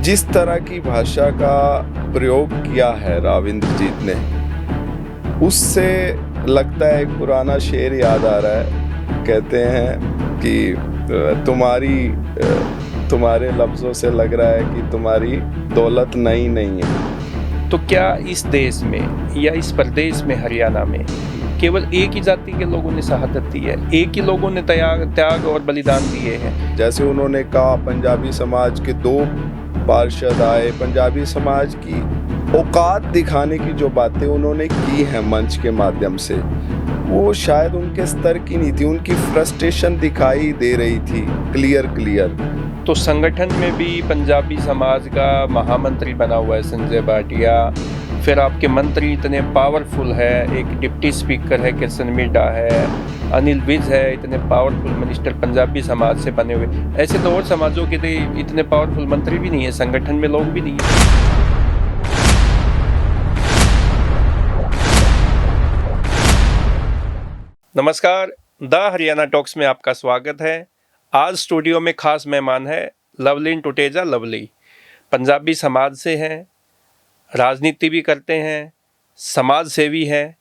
जिस तरह की भाषा का प्रयोग किया है राव इंद्रजीत ने, उससे लगता है एक पुराना शेर याद आ रहा है। कहते हैं कि तुम्हारे लफ्ज़ों से लग रहा है कि तुम्हारी दौलत नई नहीं है। तो क्या इस देश में या इस प्रदेश में, हरियाणा में, केवल एक ही जाति के लोगों ने शहादत दी है? एक ही लोगों ने त्याग और बलिदान दिए हैं? जैसे उन्होंने कहा, पंजाबी समाज के 2 पार्षद आए, पंजाबी समाज की औकात दिखाने की जो बातें उन्होंने की हैं मंच के माध्यम से, वो शायद उनके स्तर की नहीं थी। उनकी फ्रस्ट्रेशन दिखाई दे रही थी क्लियर। तो संगठन में भी पंजाबी समाज का महामंत्री बना हुआ है संजय भाटिया, फिर आपके मंत्री इतने पावरफुल है, एक डिप्टी स्पीकर है किशन मिड्डा है, अनिल विज है, इतने पावरफुल मिनिस्टर पंजाबी समाज से बने हुए। ऐसे तो और समाजों के लिए इतने पावरफुल मंत्री भी नहीं है, संगठन में लोग भी नहीं है। नमस्कार, द हरियाणा टॉक्स में आपका स्वागत है। आज स्टूडियो में खास मेहमान है लवलीन टुटेजा। लवली पंजाबी समाज से हैं, राजनीति भी करते हैं, समाज सेवी हैं।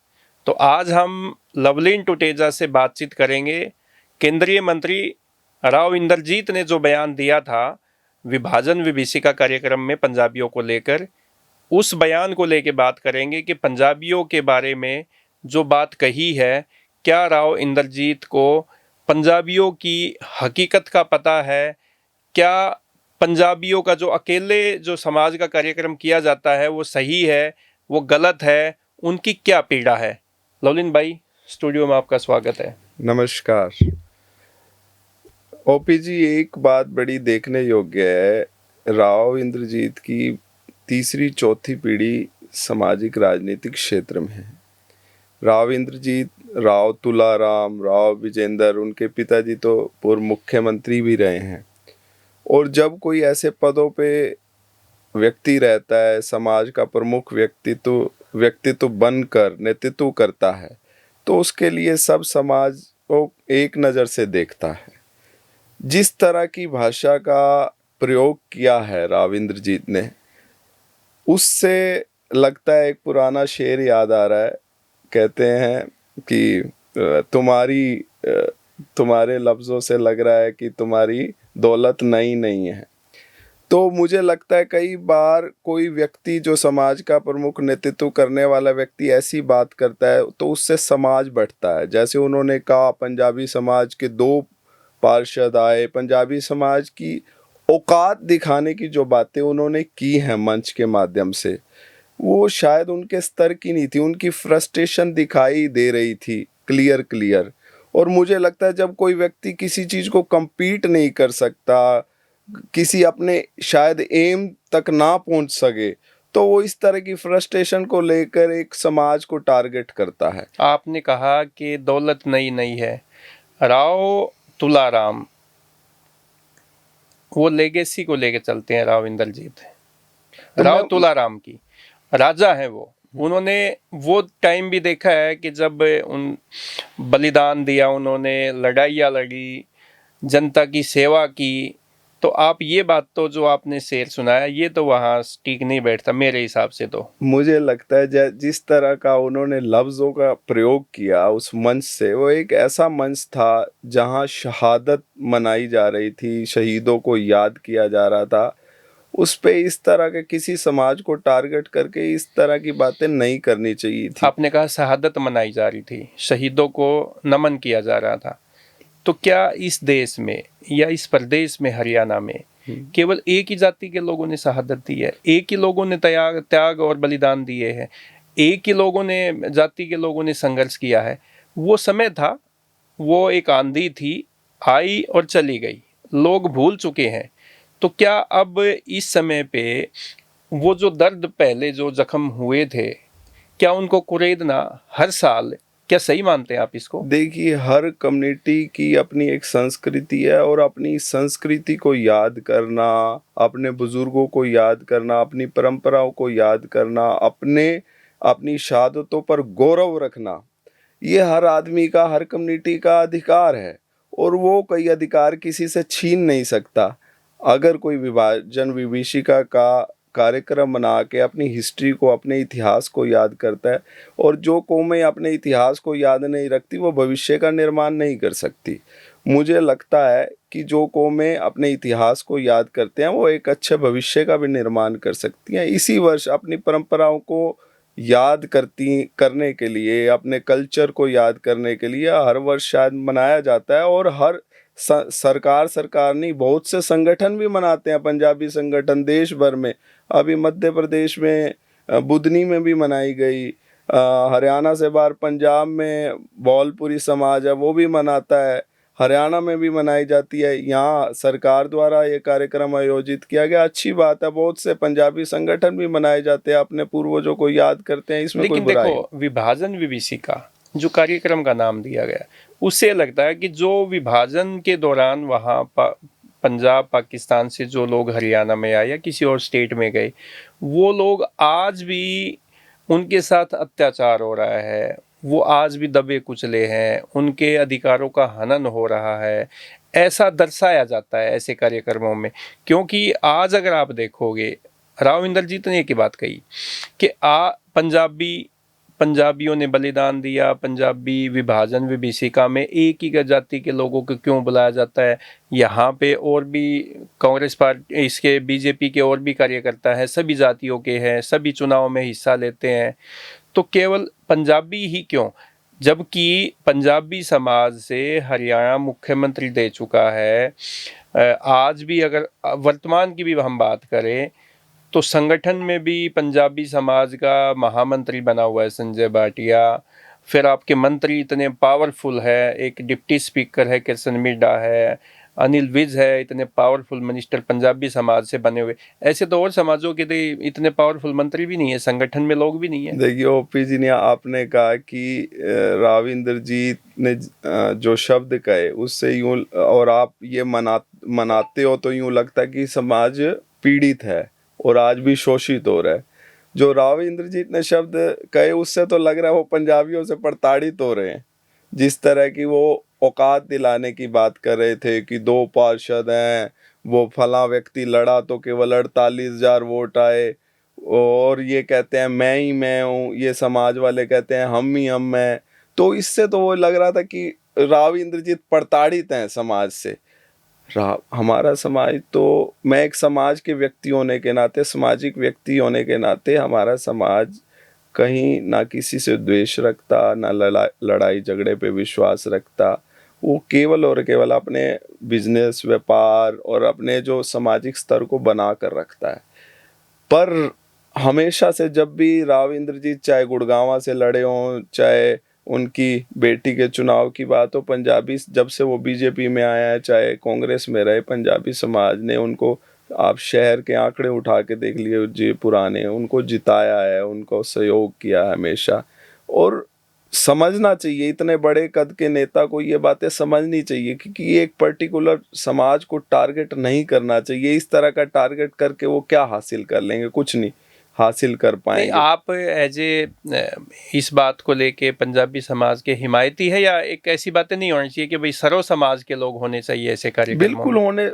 तो आज हम लवलीन टुटेजा से बातचीत करेंगे। केंद्रीय मंत्री राव इंद्रजीत ने जो बयान दिया था विभाजन विभीषिका कार्यक्रम में पंजाबियों को लेकर, उस बयान को लेकर बात करेंगे कि पंजाबियों के बारे में जो बात कही है, क्या राव इंद्रजीत को पंजाबियों की हकीकत का पता है? क्या पंजाबियों का जो अकेले जो समाज का कार्यक्रम किया जाता है वो सही है, वो गलत है? उनकी क्या पीड़ा है? लवलीन भाई, स्टूडियो में आपका स्वागत है। नमस्कार। ओपी जी, एक बात बड़ी देखने योग्य है। राव इंद्रजीत की तीसरी चौथी पीढ़ी सामाजिक राजनीतिक क्षेत्र में है। राव इंद्रजीत, राव तुलाराम, राव विजेंद्र, उनके पिताजी तो पूर्व मुख्यमंत्री भी रहे हैं। और जब कोई ऐसे पदों पे व्यक्ति रहता है, समाज का प्रमुख व्यक्तित्व बनकर नेतृत्व करता है, तो उसके लिए सब समाज को एक नज़र से देखता है। जिस तरह की भाषा का प्रयोग किया है राव इंद्रजीत ने, उससे लगता है एक पुराना शेर याद आ रहा है। कहते हैं कि तुम्हारे लफ्ज़ों से लग रहा है कि तुम्हारी दौलत नई नहीं है। तो मुझे लगता है कई बार कोई व्यक्ति जो समाज का प्रमुख नेतृत्व करने वाला व्यक्ति ऐसी बात करता है तो उससे समाज बढ़ता है। जैसे उन्होंने कहा, पंजाबी समाज के 2 पार्षद आए, पंजाबी समाज की औकात दिखाने की जो बातें उन्होंने की हैं मंच के माध्यम से, वो शायद उनके स्तर की नहीं थी। उनकी फ्रस्ट्रेशन दिखाई दे रही थी क्लियर। और मुझे लगता है जब कोई व्यक्ति किसी चीज़ को compete नहीं कर सकता, किसी अपने शायद एम तक ना पहुंच सके, तो वो इस तरह की फ्रस्ट्रेशन को लेकर एक समाज को टारगेट करता है। आपने कहा कि दौलत नई नहीं है। राव तुलाराम वो लेगेसी को लेके चलते हैं। राव इंद्रजीत, राव तुलाराम की राजा है वो। उन्होंने वो टाइम भी देखा है कि जब उन बलिदान दिया, उन्होंने लड़ाइयाँ लड़ी, जनता की सेवा की। तो आप ये बात तो जो आपने शेर सुनाया, ये तो वहाँ ठीक नहीं बैठता मेरे हिसाब से। तो मुझे लगता है जिस तरह का उन्होंने लफ्ज़ों का प्रयोग किया उस मंच से, वो एक ऐसा मंच था जहाँ शहादत मनाई जा रही थी, शहीदों को याद किया जा रहा था। उस पे इस तरह के किसी समाज को टारगेट करके इस तरह की बातें नहीं करनी चाहिए थी। आपने कहा शहादत मनाई जा रही थी, शहीदों को नमन किया जा रहा था। तो क्या इस देश में या इस प्रदेश में, हरियाणा में, केवल एक ही जाति के लोगों ने शहादत दी है? एक ही लोगों ने त्याग और बलिदान दिए हैं? एक ही जाति के लोगों ने संघर्ष किया है? वो समय था, वो एक आंधी थी, आई और चली गई, लोग भूल चुके हैं। तो क्या अब इस समय पे वो जो दर्द पहले जो जख्म हुए थे, क्या उनको कुरेदना हर साल, क्या सही मानते हैं आप इसको? देखिए, हर कम्युनिटी की अपनी एक संस्कृति है और अपनी संस्कृति को याद करना, अपने बुजुर्गों को याद करना, अपनी परंपराओं को याद करना, अपनी शहादतों पर गौरव रखना, ये हर आदमी का, हर कम्युनिटी का अधिकार है। और वो कोई अधिकार किसी से छीन नहीं सकता। अगर कोई विभाजन विभीषिका का कार्यक्रम बना के अपनी हिस्ट्री को, अपने इतिहास को याद करता है, और जो कौमें अपने इतिहास को याद नहीं रखती वो भविष्य का निर्माण नहीं कर सकती। मुझे लगता है कि जो कौमें अपने इतिहास को याद करते हैं वो एक अच्छे भविष्य का भी निर्माण कर सकती हैं। इसी वर्ष अपनी परंपराओं को याद करने के लिए, अपने कल्चर को याद करने के लिए हर वर्ष शायद मनाया जाता है, और हर सरकार नहीं, बहुत से संगठन भी मनाते हैं, पंजाबी संगठन देश भर में। अभी मध्य प्रदेश में बुधनी में भी मनाई गई, हरियाणा से बाहर पंजाब में बौलपुरी समाज है वो भी मनाता है, हरियाणा में भी मनाई जाती है। यहाँ सरकार द्वारा ये कार्यक्रम आयोजित किया गया, अच्छी बात है। बहुत से पंजाबी संगठन भी मनाए जाते हैं, अपने पूर्वजों को याद करते हैं, इसमें कोई लेकिन बुराई देखो, विभाजन विभीषिका जो कार्यक्रम का नाम दिया गया, उससे लगता है कि जो विभाजन के दौरान वहाँ पंजाब पाकिस्तान से जो लोग हरियाणा में आए या किसी और स्टेट में गए, वो लोग आज भी उनके साथ अत्याचार हो रहा है, वो आज भी दबे कुचले हैं, उनके अधिकारों का हनन हो रहा है, ऐसा दर्शाया जाता है ऐसे कार्यक्रमों में। क्योंकि आज अगर आप देखोगे, राव इंद्रजीत ने एक ही बात कही कि पंजाबियों ने बलिदान दिया, पंजाबी विभाजन विभीषिका में एक ही जाति के लोगों को क्यों बुलाया जाता है? यहाँ पे और भी कांग्रेस पार्टी, इसके बीजेपी के और भी कार्यकर्ता हैं, सभी जातियों के हैं, सभी चुनाव में हिस्सा लेते हैं, तो केवल पंजाबी ही क्यों? जबकि पंजाबी समाज से हरियाणा मुख्यमंत्री दे चुका है। आज भी अगर वर्तमान की भी हम बात करें तो संगठन में भी पंजाबी समाज का महामंत्री बना हुआ है संजय भाटिया। फिर आपके मंत्री इतने पावरफुल है, एक डिप्टी स्पीकर है कृष्ण मिड्ढा है, अनिल विज है, इतने पावरफुल मिनिस्टर पंजाबी समाज से बने हुए। ऐसे तो और समाजों के इतने पावरफुल मंत्री भी नहीं है, संगठन में लोग भी नहीं है। देखिए ओपी जी ने, आपने कहा कि राव इंद्रजीत ने जो शब्द कहे उससे यूं, और आप ये मनाते हो तो यूं लगता है कि समाज पीड़ित है और आज भी शोषित हो रहा है। जो राव इंद्रजीत ने शब्द कहे उससे तो लग रहा है वो पंजाबियों से प्रताड़ित हो रहे हैं। जिस तरह की वो औकात दिलाने की बात कर रहे थे कि 2 पार्षद हैं, वो फला व्यक्ति लड़ा तो केवल 48,000 वोट आए, और ये कहते हैं मैं ही मैं हूँ, ये समाज वाले कहते हैं हम ही हम हैं। तो इससे तो वो लग रहा था कि राव इंद्रजीत प्रताड़ित हैं समाज से। हमारा समाज तो, मैं एक समाज के व्यक्ति होने के नाते, सामाजिक व्यक्ति होने के नाते, हमारा समाज कहीं ना किसी से द्वेष रखता, ना लड़ाई झगड़े पे विश्वास रखता। वो केवल और केवल अपने बिजनेस, व्यापार और अपने जो सामाजिक स्तर को बना कर रखता है। पर हमेशा से जब भी राव इंद्रजीत चाहे गुड़गांवा से लड़े हों, चाहे उनकी बेटी के चुनाव की बात हो, पंजाबी, जब से वो बीजेपी में आया है, चाहे कांग्रेस में रहे, पंजाबी समाज ने उनको, आप शहर के आंकड़े उठा के देख लिए जी पुराने, उनको जिताया है, उनको सहयोग किया है हमेशा। और समझना चाहिए, इतने बड़े कद के नेता को ये बातें समझनी चाहिए, क्योंकि एक पर्टिकुलर समाज को टारगेट नहीं करना चाहिए। इस तरह का टारगेट करके वो क्या हासिल कर लेंगे? कुछ नहीं हासिल कर पाएंगे। आप एज इस बात को लेके पंजाबी समाज के हिमायती है, या एक ऐसी बातें नहीं होनी चाहिए कि भाई सर्व समाज के लोग होने चाहिए ऐसे कार्यक्रमों बिल्कुल में? होने,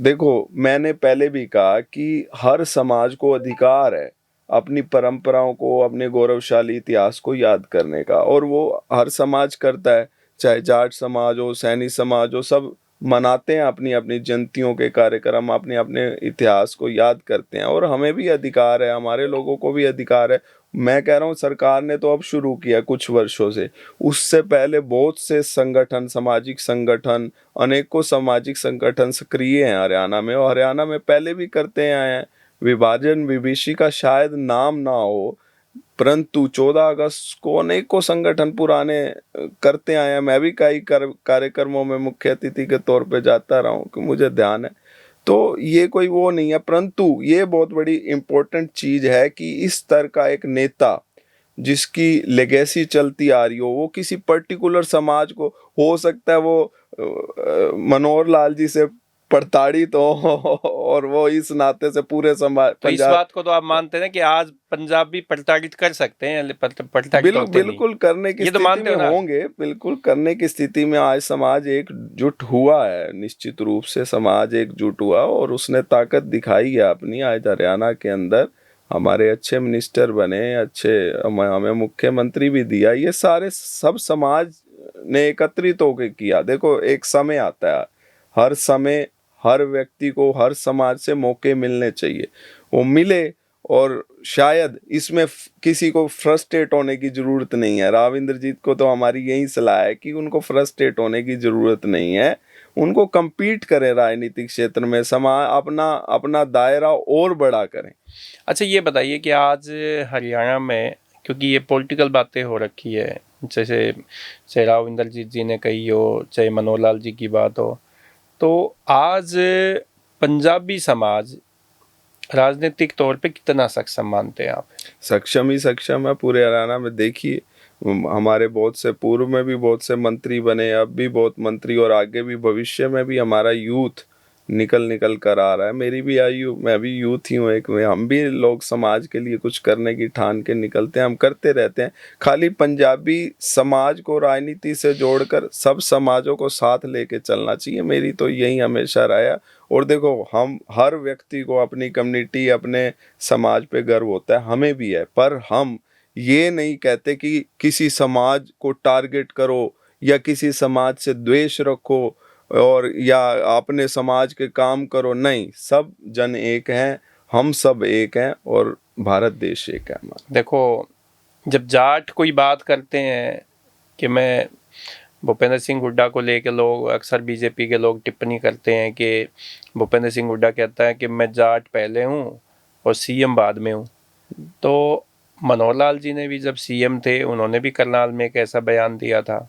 देखो मैंने पहले भी कहा कि हर समाज को अधिकार है अपनी परंपराओं को, अपने गौरवशाली इतिहास को याद करने का, और वो हर समाज करता है। चाहे जाट समाज हो, सैनी समाज हो, सब मनाते हैं अपनी अपनी जयंतियों के कार्यक्रम, अपने अपने इतिहास को याद करते हैं, और हमें भी अधिकार है, हमारे लोगों को भी अधिकार है। मैं कह रहा हूँ सरकार ने तो अब शुरू किया कुछ वर्षों से, उससे पहले बहुत से संगठन, सामाजिक संगठन, अनेकों सामाजिक संगठन सक्रिय हैं हरियाणा में, और हरियाणा में पहले भी करते आए हैं। विभाजन विभीषिका शायद नाम ना हो, परंतु 14 अगस्त को अनेकों संगठन पुराने करते आए हैं। मैं भी कई कार्यक्रमों में मुख्य अतिथि के तौर पे जाता रहा हूँ कि मुझे ध्यान है। तो ये कोई वो नहीं है, परंतु ये बहुत बड़ी इम्पोर्टेंट चीज है कि इस स्तर का एक नेता जिसकी लेगेसी चलती आ रही हो, वो किसी पर्टिकुलर समाज को, हो सकता है वो मनोहर लाल जी से प्रताड़ित हो और वो इस नाते से पूरे समाज तो इस बात को तो आप मानते हैं कि आज पंजाब भी प्रताड़ित कर सकते हैं, प्रताड़ित होते नहीं? बिल्कुल करने की ये तो स्थिति मानते में हो ना? होंगे, बिल्कुल करने की स्थिति में आज समाज एकजुट हुआ है। निश्चित रूप से समाज एकजुट हुआ और उसने ताकत दिखाई है अपनी। आज हरियाणा के अंदर हमारे अच्छे मिनिस्टर बने, अच्छे हमें मुख्यमंत्री भी दिया। ये सारे सब समाज ने एकत्रित होकर किया। देखो, एक समय आता है, हर समय हर व्यक्ति को हर समाज से मौके मिलने चाहिए, वो मिले। और शायद इसमें किसी को फ्रस्ट्रेट होने की जरूरत नहीं है। राविंद्र जीत को तो हमारी यही सलाह है कि उनको फ्रस्ट्रेट होने की जरूरत नहीं है। उनको compete करें राजनीतिक क्षेत्र में, समाज अपना अपना दायरा और बड़ा करें। अच्छा, ये बताइए कि आज हरियाणा में, क्योंकि ये पॉलिटिकल बातें हो रखी है, जैसे चाहे राविंदर जीत जी ने कही हो, चाहे मनोहर लाल जी की बात हो, तो आज पंजाबी समाज राजनीतिक तौर पे कितना सक्षम मानते हैं आप? सक्षम ही सक्षम है पूरे हरियाणा में। देखिए, हमारे बहुत से पूर्व में भी बहुत से मंत्री बने, अब भी बहुत मंत्री, और आगे भी भविष्य में भी हमारा यूथ निकल निकल कर आ रहा है। मेरी भी आयु, मैं भी यूथ ही हूँ एक में। हम भी लोग समाज के लिए कुछ करने की ठान के निकलते हैं, हम करते रहते हैं। खाली पंजाबी समाज को राजनीति से जोड़कर सब समाजों को साथ लेके चलना चाहिए, मेरी तो यही हमेशा राय है। और देखो, हम हर व्यक्ति को अपनी कम्युनिटी, अपने समाज पे गर्व होता है, हमें भी है। पर हम ये नहीं कहते कि किसी समाज को टारगेट करो या किसी समाज से द्वेष रखो और या अपने समाज के काम करो। नहीं, सब जन एक हैं, हम सब एक हैं और भारत देश एक है हमारा। देखो, जब जाट कोई बात करते हैं कि मैं भूपेंद्र सिंह हुड्डा को लेकर, लोग अक्सर बीजेपी के लोग टिप्पणी करते हैं कि भूपेंद्र सिंह हुड्डा कहता है कि मैं जाट पहले हूँ और सीएम बाद में हूँ। तो मनोहर लाल जी ने भी जब सीएम थे, उन्होंने भी करनाल में एक ऐसा बयान दिया था।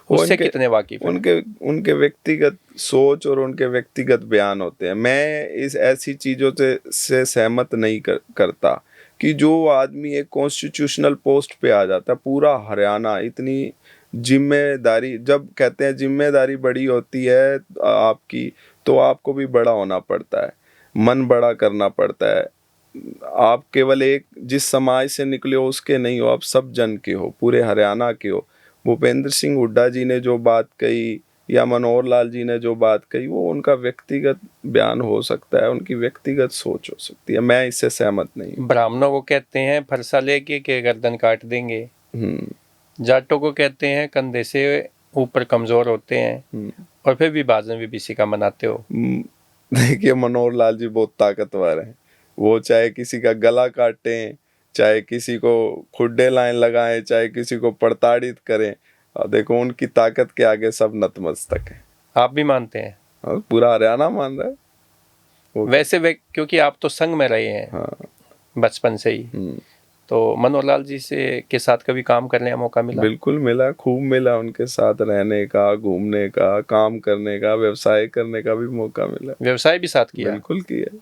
उससे कितने वाकिफ हैं? उनके उनके व्यक्तिगत सोच और उनके व्यक्तिगत बयान होते हैं। मैं इस ऐसी चीजों से सहमत नहीं करता कि जो आदमी एक कॉन्स्टिट्यूशनल पोस्ट पे आ जाता है, पूरा हरियाणा इतनी जिम्मेदारी, जब कहते हैं जिम्मेदारी बड़ी होती है आपकी, तो आपको भी बड़ा होना पड़ता है, मन बड़ा करना पड़ता है। आप केवल एक जिस समाज से निकले हो उसके नहीं हो, आप सब जन के हो, पूरे हरियाणा के हो। भूपेंद्र सिंह हुड्डा जी ने जो बात कही या मनोहर लाल जी ने जो बात कही, वो उनका व्यक्तिगत बयान हो सकता है, उनकी व्यक्तिगत सोच हो सकती है। मैं इससे सहमत नहीं हूँ। ब्राह्मणों को कहते हैं फरसा लेके के गर्दन काट देंगे, जाटों को कहते हैं कंधे से ऊपर कमजोर होते हैं, और फिर भी बाजन बीबीसी का मनाते हो। देखिए, मनोहर लाल जी बहुत ताकतवर हैं। वो चाहे किसी का गला काटें, चाहे किसी को खुड्डे लाइन लगाएं, चाहे किसी को प्रताड़ित करें, और देखो उनकी ताकत के आगे सब नतमस्तक है। आप भी मानते हैं? और पूरा हरियाणा मान रहा है। वैसे वे, क्योंकि आप तो संघ में रहे हैं, हाँ, बचपन से ही, तो मनोहर लाल जी से के साथ कभी काम करने का मौका मिला? बिल्कुल मिला, खूब मिला। उनके साथ रहने का, घूमने का, काम करने का, व्यवसाय करने का भी मौका मिला। व्यवसाय भी साथ किया? बिल्कुल किया।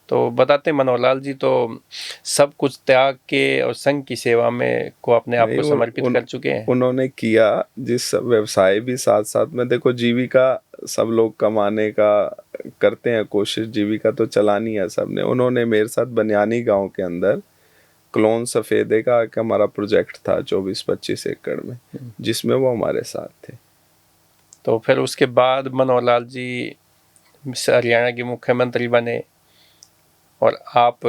तो बताते मनोहर लाल जी तो सब कुछ त्याग के और संघ की सेवा में को अपने आप को समर्पित कर चुके हैं। उन्होंने किया। जिस व्यवसाय भी साथ साथ में, देखो जीविका सब लोग कमाने का करते हैं कोशिश, जीविका तो चलानी है सबने। उन्होंने मेरे साथ बनियानी गांव के अंदर क्लोन सफेदे का हमारा प्रोजेक्ट था 24-25 एकड़ में, जिसमें वो हमारे साथ थे। तो फिर उसके बाद मनोहर लाल जी हरियाणा के मुख्यमंत्री बने और आप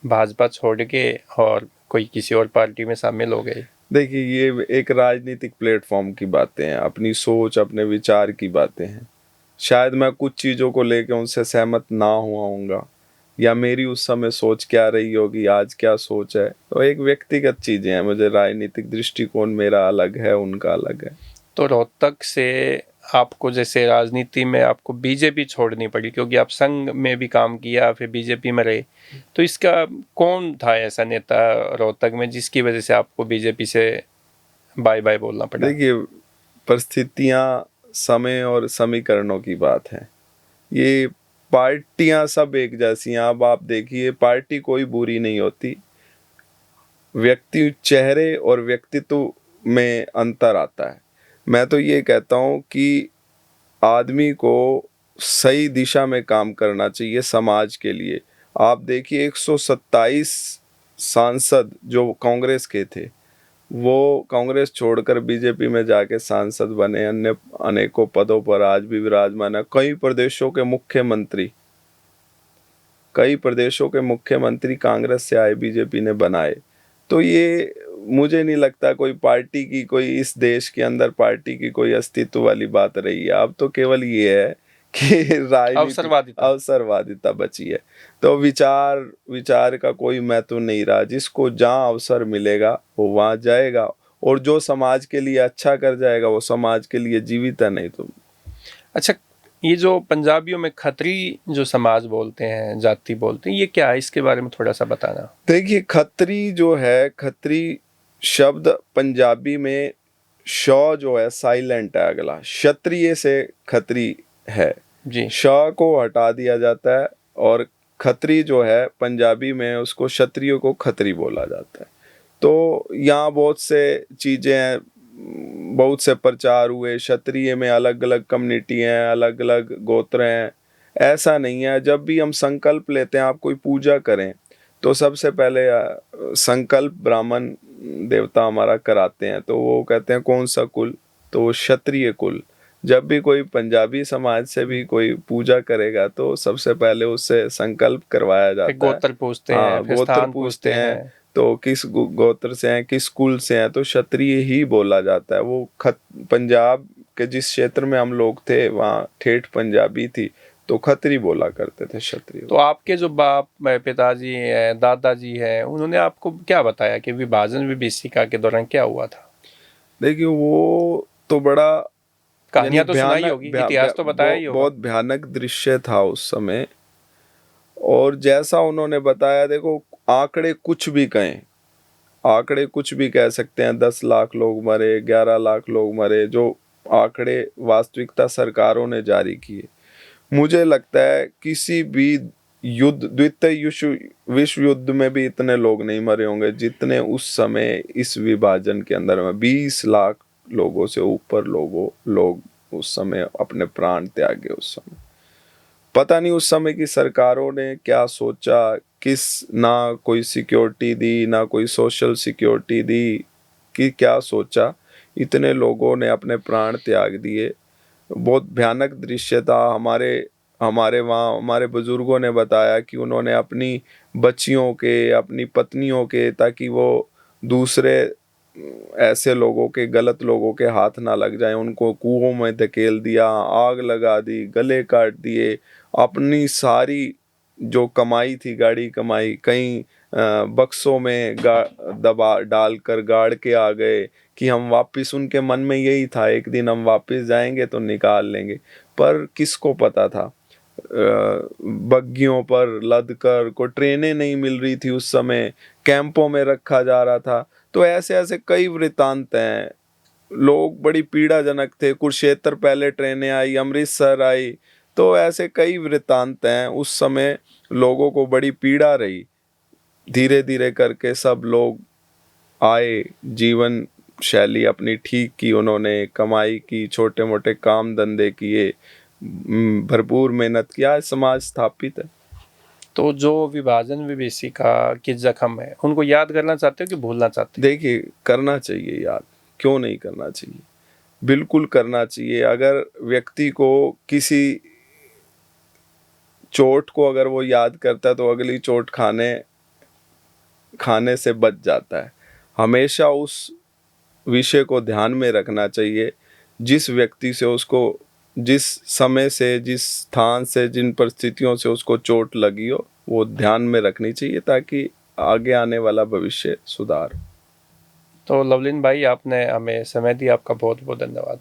भाजपा छोड़ के और कोई किसी और पार्टी में शामिल हो गए। देखिए, ये एक राजनीतिक प्लेटफॉर्म की बातें हैं, अपनी सोच अपने विचार की बातें हैं। शायद मैं कुछ चीज़ों को लेकर उनसे सहमत ना हुआ हूँगा, या मेरी उस समय सोच क्या रही होगी, आज क्या सोच है, तो एक व्यक्तिगत चीज़ें हैं। मुझे राजनीतिक दृष्टिकोण मेरा अलग है, उनका अलग है। तो रोहतक से आपको, जैसे राजनीति में आपको बीजेपी छोड़नी पड़ी क्योंकि आप संघ में भी काम किया, फिर बीजेपी में रहे, तो इसका कौन था ऐसा नेता रोहतक में जिसकी वजह से आपको बीजेपी से बाय बाय बोलना पड़ा? देखिए, परिस्थितियाँ, समय और समीकरणों की बात है। ये पार्टियां सब एक जैसी हैं। अब आप देखिए, पार्टी कोई बुरी नहीं होती, व्यक्ति, चेहरे और व्यक्तित्व में अंतर आता है। मैं तो ये कहता हूँ कि आदमी को सही दिशा में काम करना चाहिए समाज के लिए। आप देखिए 127 सांसद जो कांग्रेस के थे, वो कांग्रेस छोड़कर बीजेपी में जाके सांसद बने, अन्य अनेकों पदों पर आज भी विराजमान है। कई प्रदेशों के मुख्यमंत्री कांग्रेस से आए, बीजेपी ने बनाए। तो ये मुझे नहीं लगता कोई पार्टी की, कोई इस देश के अंदर पार्टी की कोई अस्तित्व वाली बात रही है। अब तो केवल ये है कि राजनीति अवसरवादिता बची है। तो विचार का कोई महत्व नहीं रहा। जिसको जहाँ अवसर मिलेगा वो वहाँ जाएगा, और जो समाज के लिए अच्छा कर जाएगा वो समाज के लिए जीवित है, नहीं तो। अच्छा, ये जो पंजाबियों में खत्री जो समाज बोलते हैं, जाति बोलते हैं, ये क्या है, इसके बारे में थोड़ा सा बताना। देखिए, खत्री जो है, खत्री शब्द पंजाबी में श जो है साइलेंट है, अगला क्षत्रिय से खत्री है जी। श को हटा दिया जाता है, और खत्री जो है पंजाबी में उसको क्षत्रियो को खत्री बोला जाता है। तो यहाँ बहुत से चीज़ें हैं, बहुत से प्रचार हुए। क्षत्रिय में अलग अलग कम्युनिटी हैं, अलग अलग गोत्र हैं। ऐसा नहीं है। जब भी हम संकल्प लेते हैं, आप कोई पूजा करें तो सबसे पहले संकल्प ब्राह्मण देवता हमारा कराते हैं। तो वो कहते हैं कौन सा कुल, तो वो क्षत्रिय कुल। जब भी कोई पंजाबी समाज से भी कोई पूजा करेगा तो सबसे पहले उससे संकल्प करवाया जाता है। गोत्र पूछते हैं, फिर गोत्र स्थान पूछते हैं, तो किस गोत्र से हैं, किस कुल से हैं, तो क्षत्रिय ही बोला जाता है। वो पंजाब के जिस क्षेत्र में हम लोग थे वहाँ ठेठ पंजाबी थी, तो खत्री बोला करते थे, क्षत्रिय। तो आपके जो बाप पिताजी हैं, दादाजी हैं, उन्होंने आपको क्या बताया कि विभाजन विभीषिका के दौरान क्या हुआ था? देखिए, वो तो बड़ा कहानियां तो सुनाई होगी, इतिहास तो बताया ही होगा। बहुत भयानक दृश्य था उस समय। और जैसा उन्होंने बताया, देखो आंकड़े कुछ भी कह सकते हैं। 10 लाख लोग मरे, 11 लाख लोग मरे, जो आंकड़े वास्तविकता सरकारों ने जारी किए। मुझे लगता है किसी भी युद्ध, द्वितीय विश्व युद्ध में भी इतने लोग नहीं मरे होंगे जितने उस समय इस विभाजन के अंदर में। 20 लाख लोगों से ऊपर लोग उस समय अपने प्राण त्यागे। उस समय पता नहीं उस समय की सरकारों ने क्या सोचा, ना कोई सिक्योरिटी दी, ना कोई सोशल सिक्योरिटी दी, कि क्या सोचा, इतने लोगों ने अपने प्राण त्याग दिए। बहुत भयानक दृश्य था। हमारे वहाँ हमारे बुजुर्गों ने बताया कि उन्होंने अपनी बच्चियों के, अपनी पत्नियों के, ताकि वो दूसरे ऐसे लोगों के, गलत लोगों के हाथ ना लग जाए, उनको कुओं में धकेल दिया, आग लगा दी, गले काट दिए। अपनी सारी जो कमाई थी, गाड़ी कमाई, कहीं बक्सों में दबा डालकर गाड़ के आ गए कि हम वापस, उनके मन में यही था एक दिन हम वापस जाएंगे तो निकाल लेंगे। पर किसको पता था, बग्गियों पर लद कर, को ट्रेनें नहीं मिल रही थी उस समय, कैंपों में रखा जा रहा था। तो ऐसे ऐसे कई वृतांत हैं। लोग बड़ी पीड़ाजनक थे। कुरुक्षेत्र पहले ट्रेनें आई, अमृतसर आई, तो ऐसे कई वृतांत हैं। उस समय लोगों को बड़ी पीड़ा रही। धीरे धीरे करके सब लोग आए, जीवन शैली अपनी ठीक की, उन्होंने कमाई की, छोटे मोटे काम धंधे किए, भरपूर मेहनत किया, समाज स्थापित है। तो जो विभाजन विभीषिका के जख्म है, उनको याद करना चाहते हो कि भूलना चाहते हो? देखिए, करना चाहिए याद, क्यों नहीं करना चाहिए, बिल्कुल करना चाहिए। अगर व्यक्ति को किसी चोट को अगर वो याद करता है तो अगली चोट खाने से बच जाता है। हमेशा उस विषय को ध्यान में रखना चाहिए। जिस व्यक्ति से उसको, जिस समय से, जिस स्थान से, जिन परिस्थितियों से उसको चोट लगी हो, वो ध्यान में रखनी चाहिए ताकि आगे आने वाला भविष्य सुधार। तो लवलीन भाई, आपने हमें समय दिया, आपका बहुत बहुत धन्यवाद।